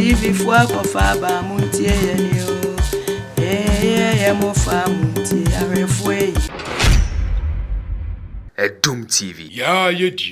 TV fwa kwa faba muntie yenyo. Mo fa muntie arefwe. Doom TV. Yeah, you do.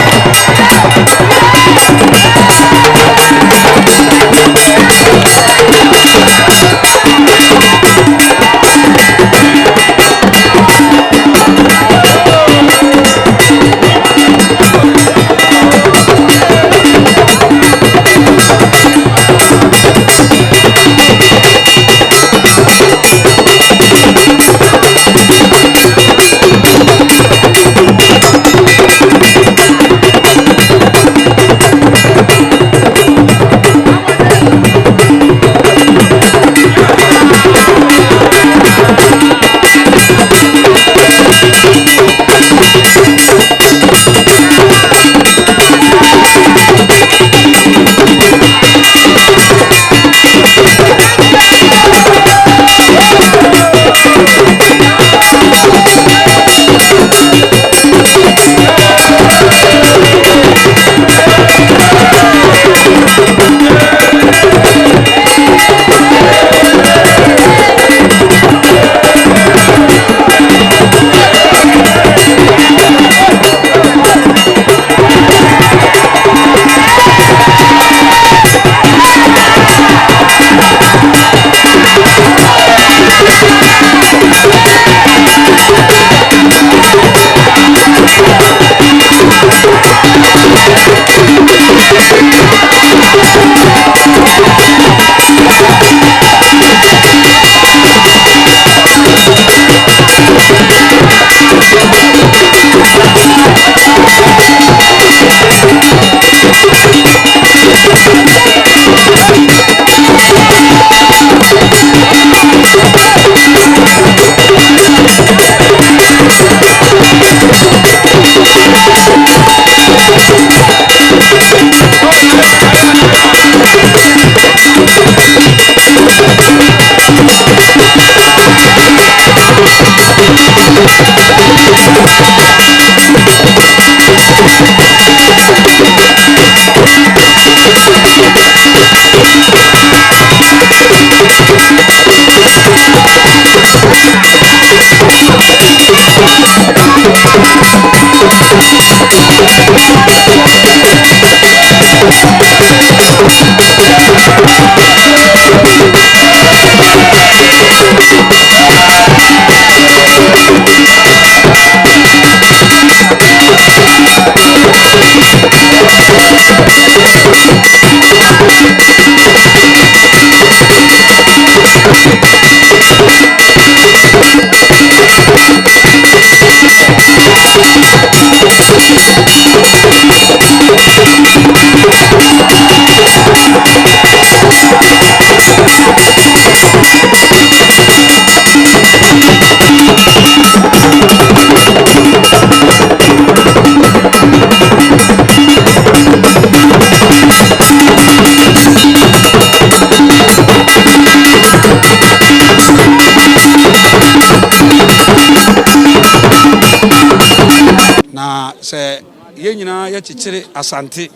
Na se ye nyina ye chichire asante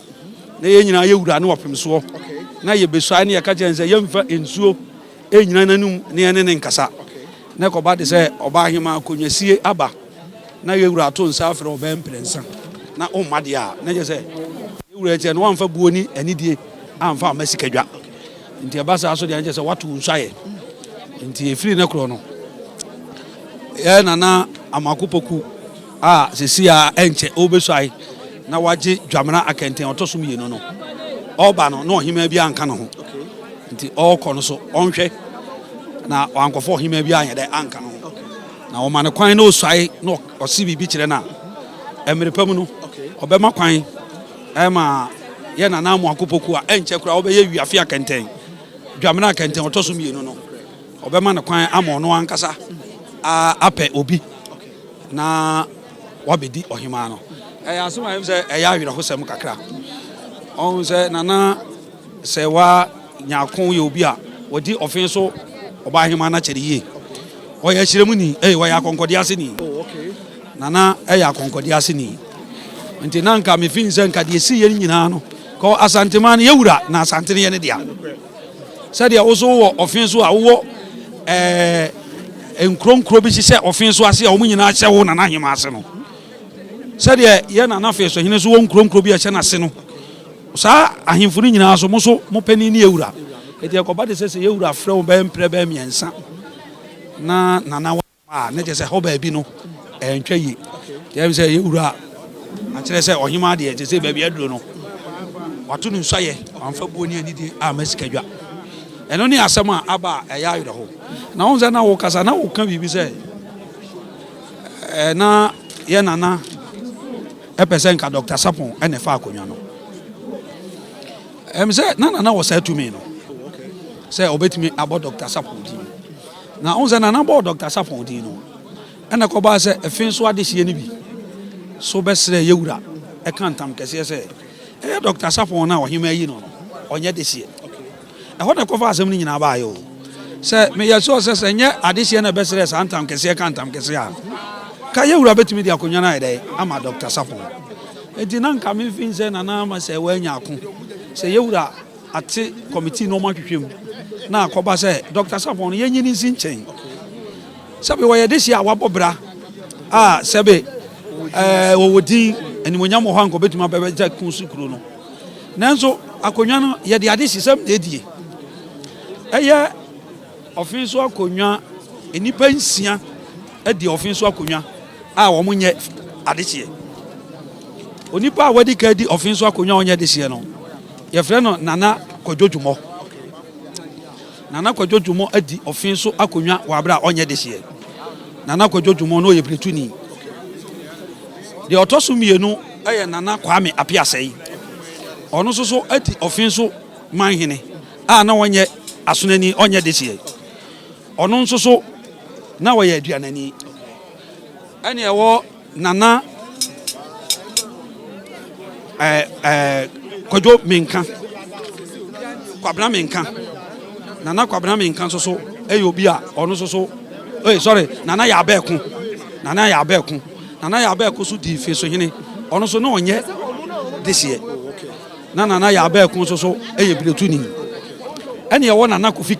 na ye nyina ye wura ne wapemso na ye besua ne ye ka jense ye mfa ensuo e nyina nanum ne ye ne nkasa na ko ba de se oba Hemaa konyasie aba na ye wura to nsa afre oba mprensa na o made a na je se ye wura je no amfa buoni anidie amfa amasikadwa nti abasa aso de je se watu nsuaye nti efiri ne kro no ye nana amakopoku sisia enche obesai na waje dwamena akenten otosum ye no oba no na Hemaa bi anka no ho nti okọ no so onhwe na wankofo Hemaa bi anya de anka no ho na o mane kwan na osai na osi bibi kire na emerepam no obema kwan ema ye na na mu akopoku a enche kura obeye wiafe akenten dwamena akenten otosum ye no obema ne kwan ama no ankasa ape obi na wabedi Hemaa no asoma em se eya hwere hosem kakra on se nana se wa nyakon ye obi a wodi Offinso oba Hemaa na kire ye o ya kiremu ni wa ya konkodi ase ni nana ya konkodi ase ni nti nanka me fin se nka de si ye nyina no ko asantema ne yewura na asante ne ye ne dia said there also Offinso a wo nkronkro bi hye Offinso ase a wo nyina hye wo nana Hemaa ase no said ye nana fe so hene so wo nkronkro bi hye na ase no sa ahemfo ni nyina so mo so mo pani ni ewura eti akoba de se ewura frɛ wo ba mpre ba miensa na nana wa na je se ho ba bi no entwa yi ye se ewura a kire se Hemaa de je se ba bi aduro no wato no nsaye amfa buoni ani di a masikadwa eno ni asema aba eya ayro ho na wonza na wo kasa na wo kan bibi se na ye nana epese nka Dr. Sapon ene fa akonwa no se nana wo say to me no say obetimi abo Dr. Sapon di na wonza nana abo Dr. Sapon di no ene ko ba se Offinso adehie ni bi so besre yewura e kan tam kese se Dr. Sapon na Hemaa yi no onye dehie ho na kofa asem ni nyina ba ayo se me yeso se nye adehie na besre santam kese kan tam kese a ka yewura betimi di akonwa na ide ama Dr. Sapon edi na nka me fin se nana ma se wanya ako se yewura ate committee no ma twetwem na akoba se Dr. Sapon ye nyini sinchen sabe wo ye dehie a wabobra a sebe wo wodi animonyam ho anko betuma bebe ja kunsukuro no nanso akonwa no ye de ade sisem de die eye Offinso akonwa enipa nsia edi Offinso akonwa a wo munye adehie onipa a wadi ka di Offinso akonwa onye dehie no ye frɛ no nana kwadwojumo edi Offinso akonwa wa bra onye dehie nana kwadwojumo no ye pretuni de otosumienu eye nana Kwame Apiasei ono so edi Offinso manhene a na wonye asonani onye dehie ono so na wo ye aduanani ene ewo nana Kwadwo Menka Kwabena Menka nana Kwabena Menka so obi a ono so nana ya abeku nana ya abeku so di fe so hene ono so na onye dehie nana ya abeku so pretuni ene ewo nana Kofi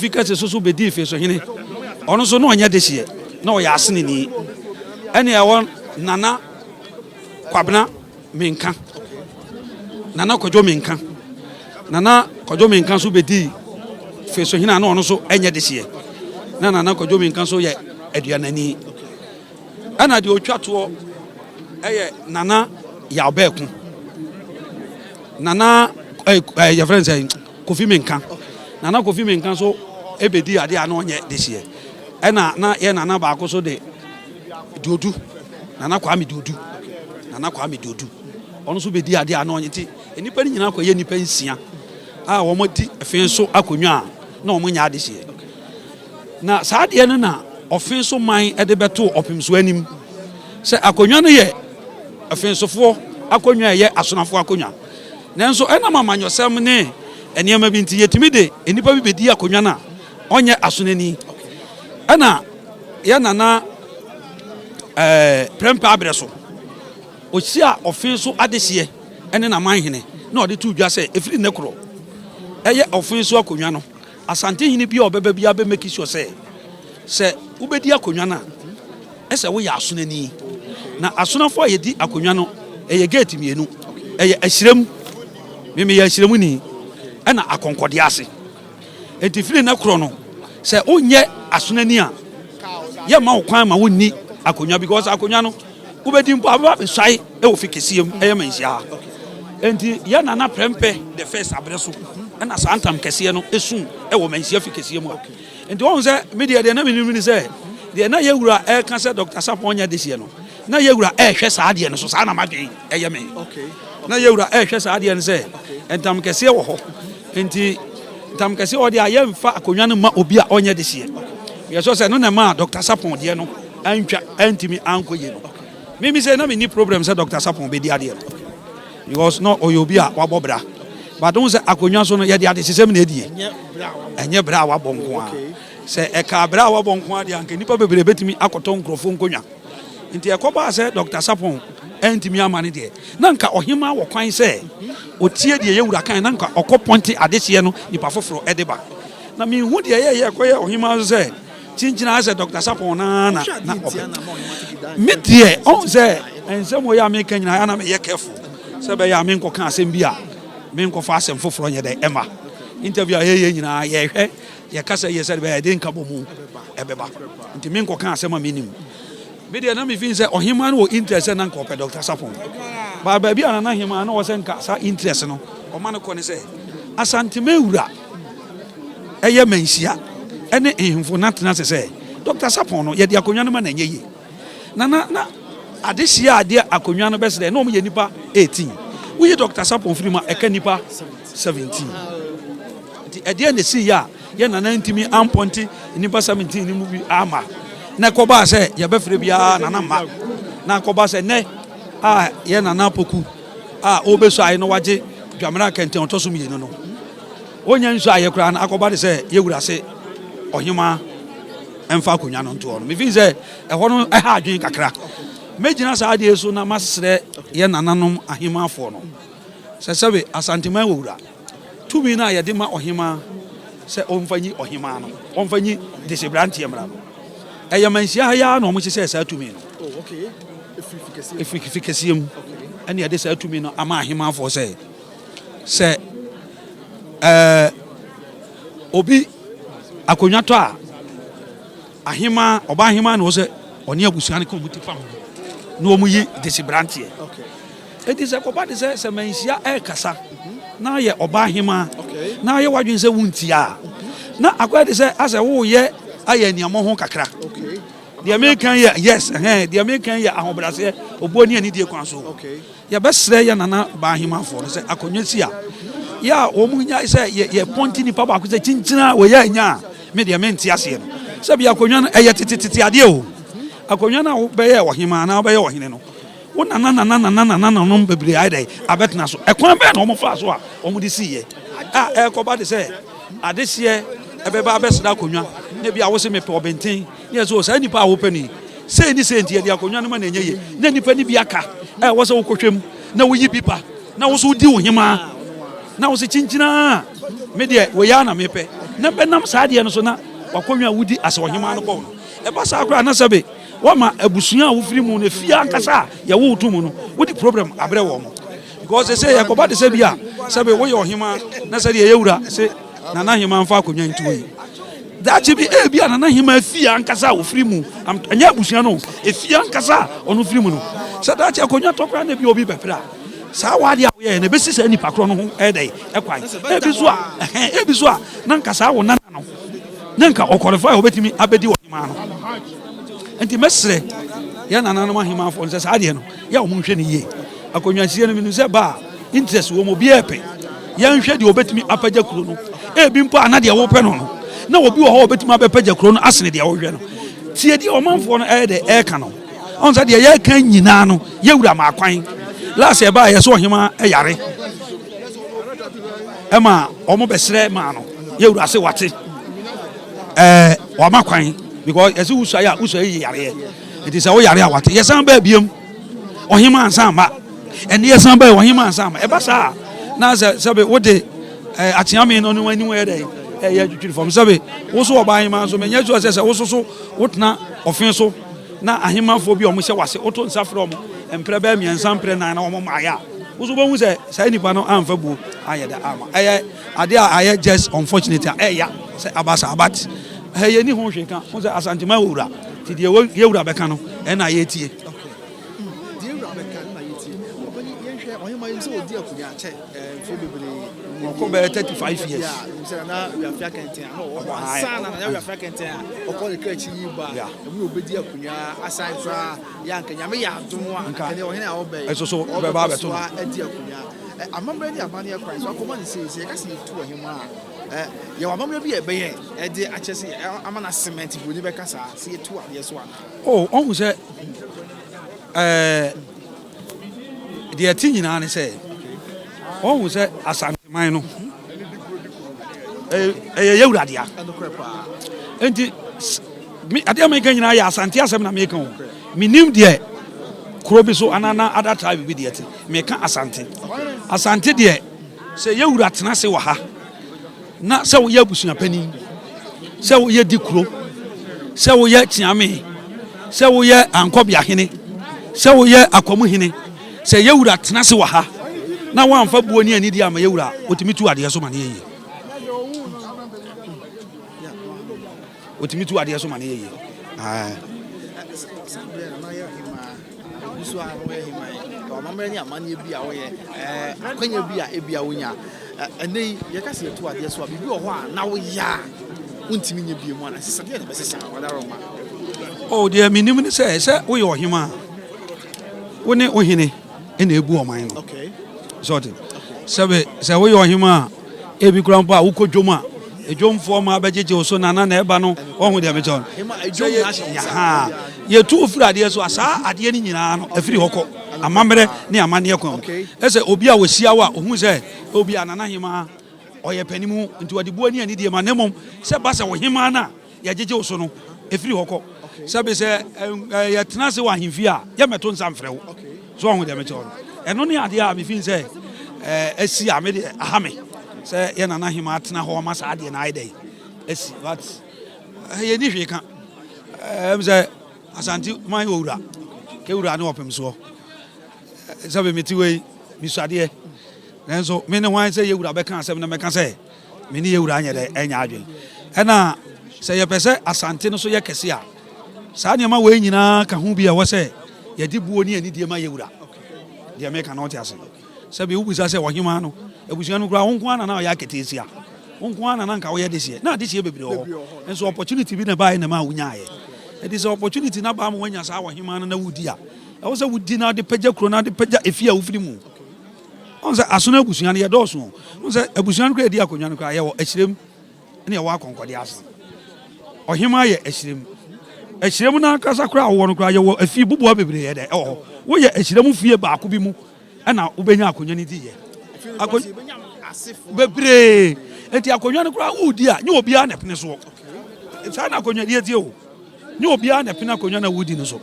Kese so be di fe so hene ono so na onye dehie na o ya asene ni ene ewo nana Kwabena Menka nana Kwadwo Menka so be di fe so hene na ono so enye dehie na nana Kwadwo Menka so ye aduanani ana de otwato eye nana ya abeku nana your friend say Kofi Menka nana Kofi Menka so ebedi ade ana onye dehie na ye nana ba ko so de Dodu nana Kwame Dodu ono so bedi ade ana onye ti enipa ni nyina ko ye nipa nsia a wo modi Offinso akonwa na wo nya dehie na saade no na Offinso man ede beto opimso anim se akonwa no ye Offinsofo akonwa ye asonafo akonwa nanso ena mamanyosem ne eniema bi nti yetimi de enipa bi bedi akonwa na onye asonani ana ya nana prempa abreso ochia Offinso adehie ene na manhene na ode tu dwa se efiri nekro eye Offinso akonwa no Asantehene bi obeba bi abe make sure se ubedi akonwa na ese wo ya asonani na asonafo ye di akonwa no eye gate mienu eye ahirem meme ya ahirem ni ena akonkode ase etifiri nekro no se onye asonani a ye ma wo kwan ma wonni akonwa because akonwa no ubedi mpo aba be swai e wo fikesiem eye manhia enti ye nana prempe the first abreso ena santam kese no esun e wo manhia fikesiem enti won se media de na minimini se de na yewura e kan se Dr. Sapon nya dehie no na yewura e hwe saade no so sa na madwen eye me na yewura e hwe saade no se entam kese wo ho enti entam kese wo de ayemfa akonwa no ma obi a onye dehie yeso se no na ma Dr. Sapon de no antwa antimi ankoye no mimi say na me ni problem say Dr. Sapon be di ade no because no oyobi a wabobra but don't say akonwa so no ye di ade sesem na edie enye bra wabonko a se e ka bra wabonko ade anke nipa bebere betimi akoto nkrofo nkonwa nti ekoba se Dr. Sapon entimi amane de na nka ohima wo kwan se otie de yewura kan na nka okoponti adehye no nipa foforo edeba na mi hu de ye koye ohima se chinchina se Dr. Sapon na me de on se ensem wo ya me kan nyina na me ye careful se be ya me nko kan asem bi a me nko fa asem foforo nye de ema interview a ye nyina ye hwe ye kasa ye se be de nka bomu ebeba nti me nko kan asem a me nim me de na me fin se ohima no interest na nko pe Dr. Sapon ba ba bi ana na hima na wo se nka sa interest no o ma no ko ne se Asantehene wura eye menhia ene ehimfo na tena se Dr. Sapon no ye de akonwa no ma na nyeye na adehia ade akonwa no besde na o ye nipa 18 we Dr. Sapon frima eka nipa 17 ti ade na si ya ye na ntimi amponti nipa 17 ni mu bi ama na koba se ye befre bia na ma na koba se ne ye na poku obeso ayi no waje dwamra kenten otoso mi no onya nso aye kura na akoba de se ye wura se ohima emfa konwa no nto no me fi se ho no ha adwen kakra mejina sa ade so na masre ye nananom ahima afo no se sebe Asantehene wura tumi na ye de ma ohima se omfanyi ohima no omfanyi desebrantie mra no eye manhia ya na omo se sa tumi no okay effikasiem ene ade sa tumi no ama ahima afo se obi akonwa to a ahima oba ahima na o se oni abusuan ko muti fam no omu yi desibrantie okay edi se ko ba de se manhia kasa na ye oba ahima na ye wadwen se wuntia na akwa de se ase wo ye aye niamo ho kakra okay the American ye yes the American ye ahobrase oboni ani die kwan so okay ya besre ye nana ba ahima fo se akonwa si a ya omunya se ye ponti ni papa ko se chinchina wo ya nya me de menti ase no se bia akonwa no eye tititi ade o akonwa na wo be ye ohima na wo be ye ohine no wo nana no bebre ai dai abetna so ekwan be na omo fa so a omo di si ye ekoba de se adehye ebeba abesda akonwa na bia wo se me pe obenten ye so sa nipa wo pani se ni se ntie de akonwa no ma na nyeye na nipa ni bia ka wo se wo kotwem na wo yi bipa na wo so di wo hima na wo se chinchina me de wo ya na me pe na be nam sa de no so na wakonwa wudi ase wo hima no ko e ba sa akra na sabe wama abusuan a wo firi mu na fia nkasa ya wo tumu no wodi problem abre wo mo because they say yakoba de se bia sabe wo ye ohima na se de yewura se na na hima mfa akonwa ntuwe that be bia na hima fia nkasa wo firi mu anya abusuan no e fia nkasa onu firi mu no se that akonwa tokra na bi obi bepra sa wade a ye na besi sa nipa kro no ho edai ekwan ebi so a na nkasa wo nana no na nka okwalify obetimi abedi wo hima no enti mesre ya nananom ahima afo nse sa ade no ya omo hwe ne ye akonwansie no minu se ba interest wo mo bi epe ya nhwe de obetimi apagya kuro no ebi mpo ana de wo pe no na obi wo ho obetimi abepagya kuro no asene de wo hwe no tie di omanfo no de ka no on sa de ya kan nyina no ya wura ma akwan last e ba ye so ohima yare ema omo besre ma no ya wura se wate wa makwan because as you say yare it is our yare what yes am ba biem ohima ansa ma and yes am ba ohima ansa ma e ba sa na sabe wo de atiame no no ani wo ye dey ya twitwi from sabe wo so oba ahima so menya so say wo so wotna Offinso na ahima fo bi o mo hye wase oto nsafre o mo empre ba miensa mpre na na o mo maya wo so bo hu say sai nipa no amfa bu aye da ama ade aye just unfortunate ya say abasa abat ye ni ho hwe kan wo say Asantehene wura ti de ye wura beka no e na ye tie de wura beka na ye tie obani ye hwe ohima yim se odi akunya che fo bebre ko be 35 years say na we afia kenten no sana na we afia kenten o ko le ka chi yi ba mu obedi akunya aside fra ya nka nyame ya adom a nka ne ohene a wo be so be ba beto edi akunya amamre ni amane Christ so ko man say ka se tu ohima ye wa mamre bi e be ye e de achese amana cement bodi be kasa se tu ade so ana on hu se de atinyina ne se on hu se Asantehene no ye wura dia enti mi ade America nyina ya Asante asem na America minim de kuro bi so anana other tribe bi de te me ka asante de se yewura tena se wa ha na se wo ye abusua pani se wo ye dikuro se wo ye tiame se wo ye ankobia hene se wo ye akomu hene se yewura tena se wa ha na wa amfa buo ni ani di ama yewura otimi tu ade so ma ne yeye otimi tu ade so ma ne yeye so a no ye Hemaa o mamre ni amane bi a wo ye akwanya bi a ebia wonya ene ye ka se tu ade so a bibi o ho a na wo ya untimi nya bi mu ana sese de be sese wada roma oh de minim ni se wo ye Hemaa wo ne ohene ene ebu o man no okay sorted sebe se wo ye Hemaa ebi kura mpa wo kodwoma ejomfo ma abejeje o so nana na eba no ohun de me chon ha ye tu ofiri ade so asa ade ni nyina no afiri hoko amamre ni amane kon ese obi a wosia wa ohun se obi anana Hemaa oye panimu nti wade buani ani de ma nemom se ba se wo Hemaa na ye jeje o so no afiri hoko sebe se ye tena se wa himfi a ye meto nsamfre wo so ohun de me chon eno ni ade a me fin se esi a me de ahame se ye nana Hemaa tena ho ma sa ade na aidai esi but ye ni hwe ka se Asante man owura ke owura ne opem so sabe meti we misuade nanso me ne wan se ye owura be kan asem na me kan se me ne ye owura anya de enya adwen ena se ye pese Asante no so ye kese a saa ne ma we nyina ka hu bi a wo se ye di buo ni ani die ma ye owura de me kan not ase sabe wo bisa se wo Hemaa no ebusuan no kura wonko ana na ya ketesi a wonko ana na nka wo ye desie na desie bebre ho enso opportunity bi na ba na ma wunya ye it is an opportunity na ba mo wanya sa wa Hemaa na wudi a e wo se wudi na de pagya kro na de pagya efia wo firi mu on se aso na abusuan ye doso on se abusuan kro edi akonwa no kra ye wo ahyirem na ye wo akonkode ase o Hemaa ye ahyirem na kasa kra wo no kra ye wo afi bubuwa bebre ye de wo ye ahyirem fie ba ko bi mu na wo benya akonwa ni di ye bebre enti akonwa no kra wudi a nye obi a na pene so sa na akonwa die tie o ni obi a na pina konwa na wudi no so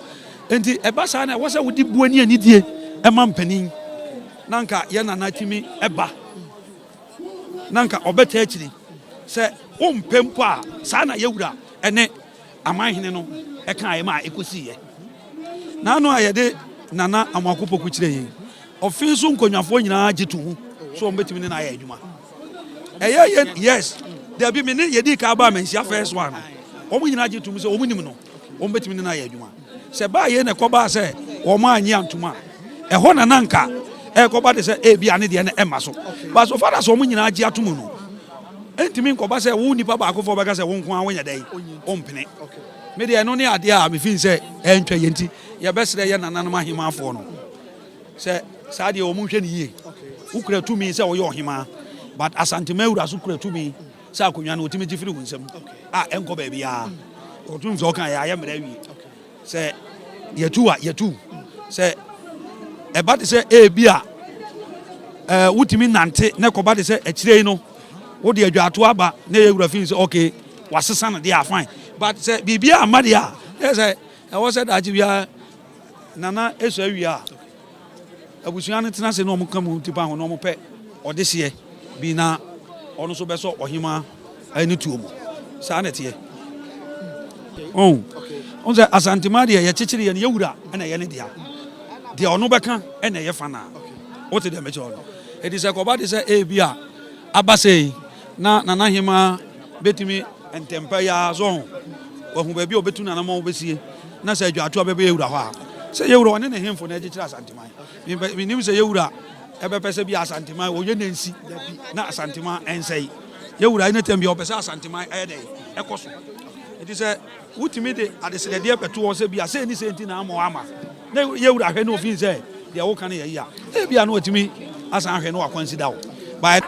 enti eba sa na wo se wudi buani ani die e ma mpanin nanka ye nana timi eba nanka obeta akiri se wo mpempo a sa na yewura ene amanhene no e kan ye ma ekosi ye na no ayede nana amakopoku kire ye Offinso nkonwafo nyina gitu hu so ombetimi ne na ya adwuma yes there be me ne ye di ka ba mansia first one omu nyina gitu mu se omu nim no ombetimi ne na ya adwuma se ba ye ne koba se o ma anyi antuma e ho na nanka e koba de se e bia ne de ne ema so ba so far so omu nyina agi atomu no entimi nkoba se wo nipa ba akofo ba ka se wo nko an wonya dai ompene me de no ne ade a me fin se entwa ye nti ye besre ye nananom Hemaa afo no se sa de omu hwe ne yie ukura tumi se wo ye Hemaa but Asante mawura so kura tumi se akonwa no otimi gifiri wo nsam a enko ba bia otum so kan ya mra wi se yetu se e ba de se e bia wutimi nante ne ko ba de se akire no wo de adwato aba ne ye wura fin se okay wasesa na de a fine but se bibia amade a say e wo se da ji bia nana eso awia abusuan no tena se no mo kam tipa ho no mo pe odese bi na ono so beso Hemaa ani tuomo sa na tie on se Asante ma de ye chichiri ye ne yewura na ye ne dia de ono beka na ye fana what de me cho it is a ko ba de se e bia abasei na nana Hemaa betimi entempa ya zo wo hu ba bi obetu na na mo besie na se adwato abebe yewura ho a se yewura one ne hemfo na agichira Asante ma mi nim se yewura ebe pese bi Asante ma wo ye nansi na Asante ma ensei yewura ina tem bi opese Asante ma e dey ekoso it is a wutimi de adese de beto wo se bi ase ni se nti na ama ama na yewura hwe no fin se de wo kan ye ya e bia no otimi asan hwe no akwansida wo by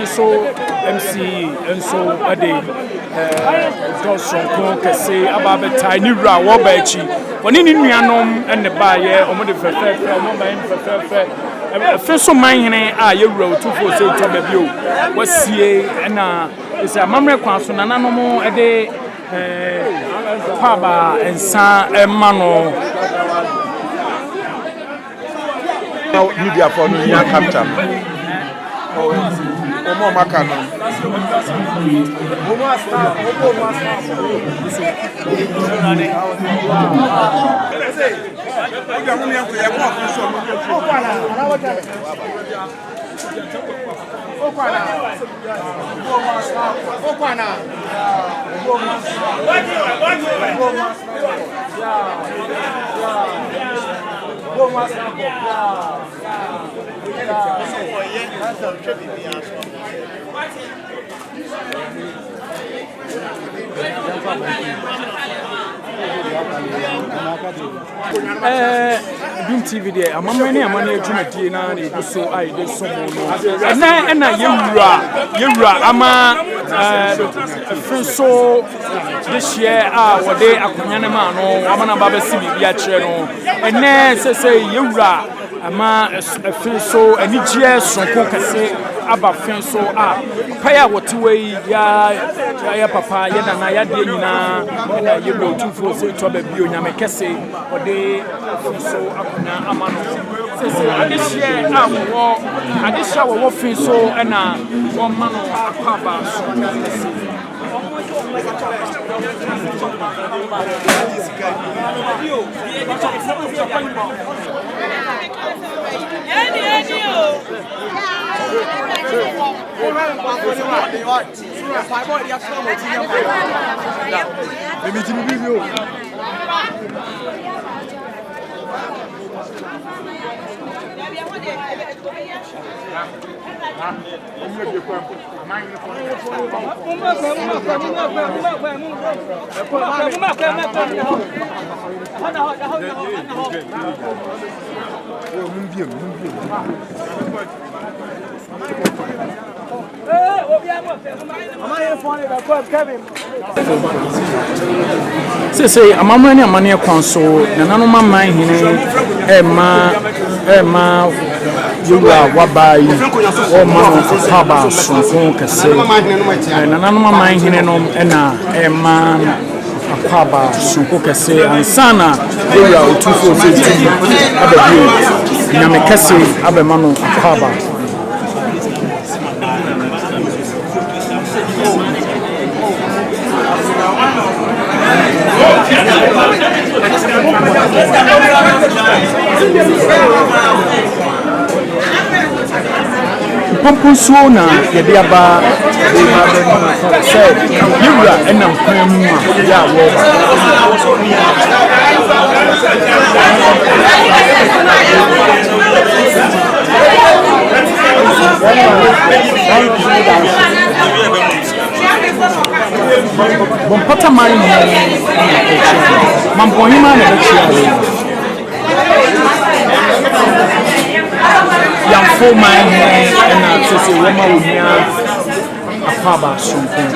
So MC Enstooled a day Dawson kese ababetai ni wura wo ba echi woni ni nuanom enne ba ye omo de fefe omo ba en fefe Offinso man hene a ye wura otufo se to ba bio wasie na ese amamre kwan so nananom ede kwaba ensa emano media for no yan captain Omo makano Omo asta Dum TV there amamani amani adwumadie na ne so ai de so mo na yewura ama Offinso this year wode akonya ne ma no amana baba si bibia kire no ene sese yewura ama Offinso anigye sonko kase aba Offinso paya wotwe ya papa ya na ya de nyina na yewura otufo se to ba bio nyame kese wode Offinso akona amano sese adehye wo Offinso na wo mano akaba so Say amamani amani kwanso nanano mamman hine ema yura wabai o mano paba sonfon kese nanano mamman hine nom ena ema paba sonko kese ansana yura otufo fetu ababi nyame kese abemano paba Pomponsuo na yede aba say yura enam kwan mu ya wo Bompata mari mampo Hemaa na bechi young full man and to say woman with me a paba something.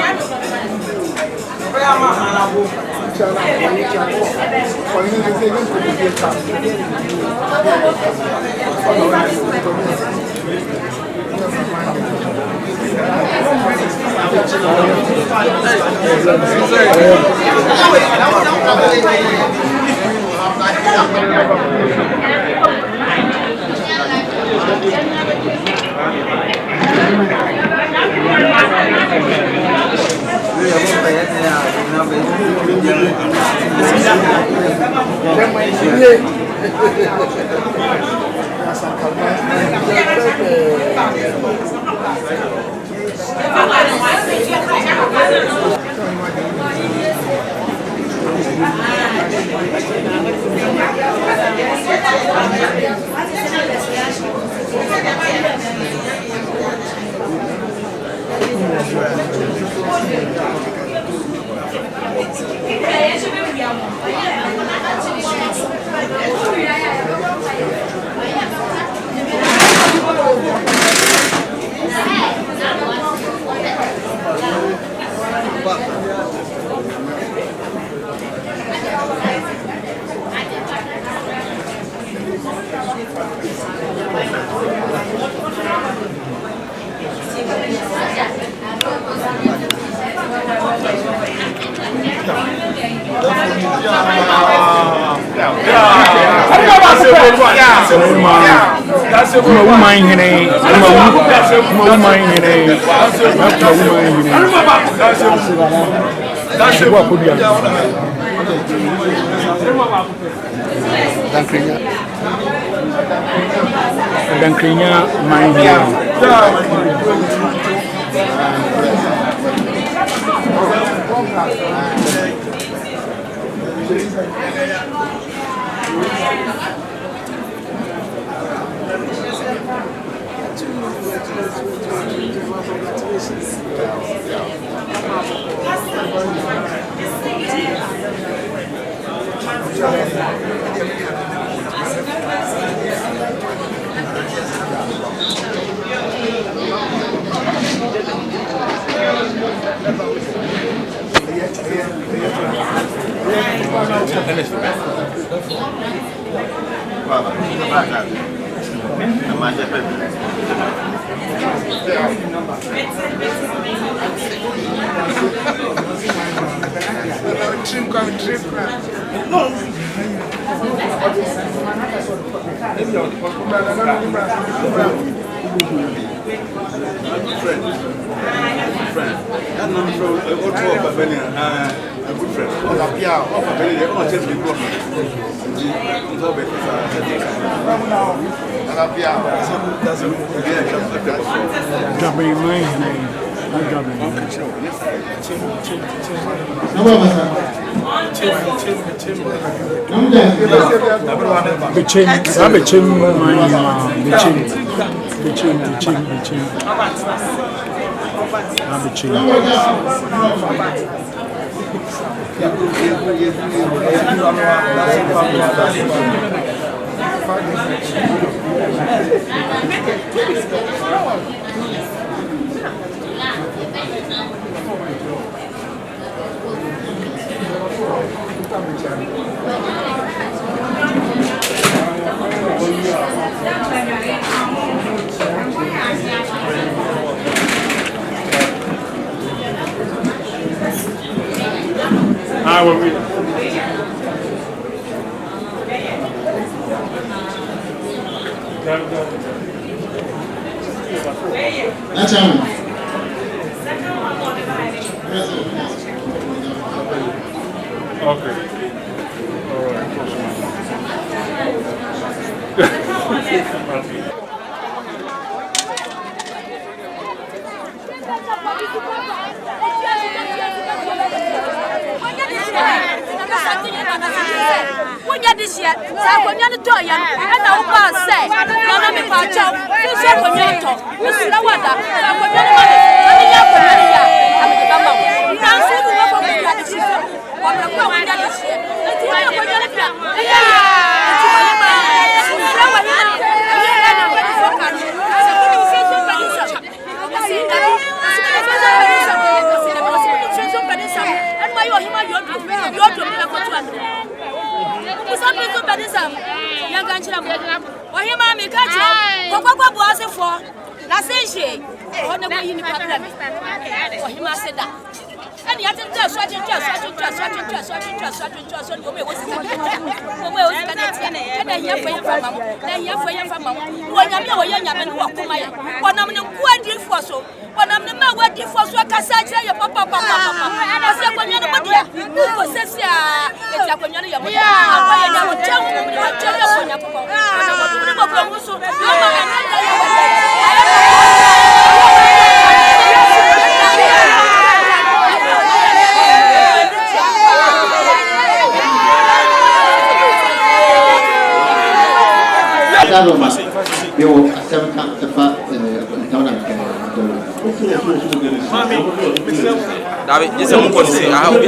David, just a moment. I hope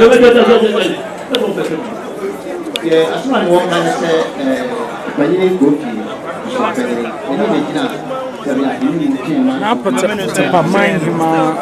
yeah, as soon as one man say, when you go to na pata mind Hemaa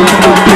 Thank you.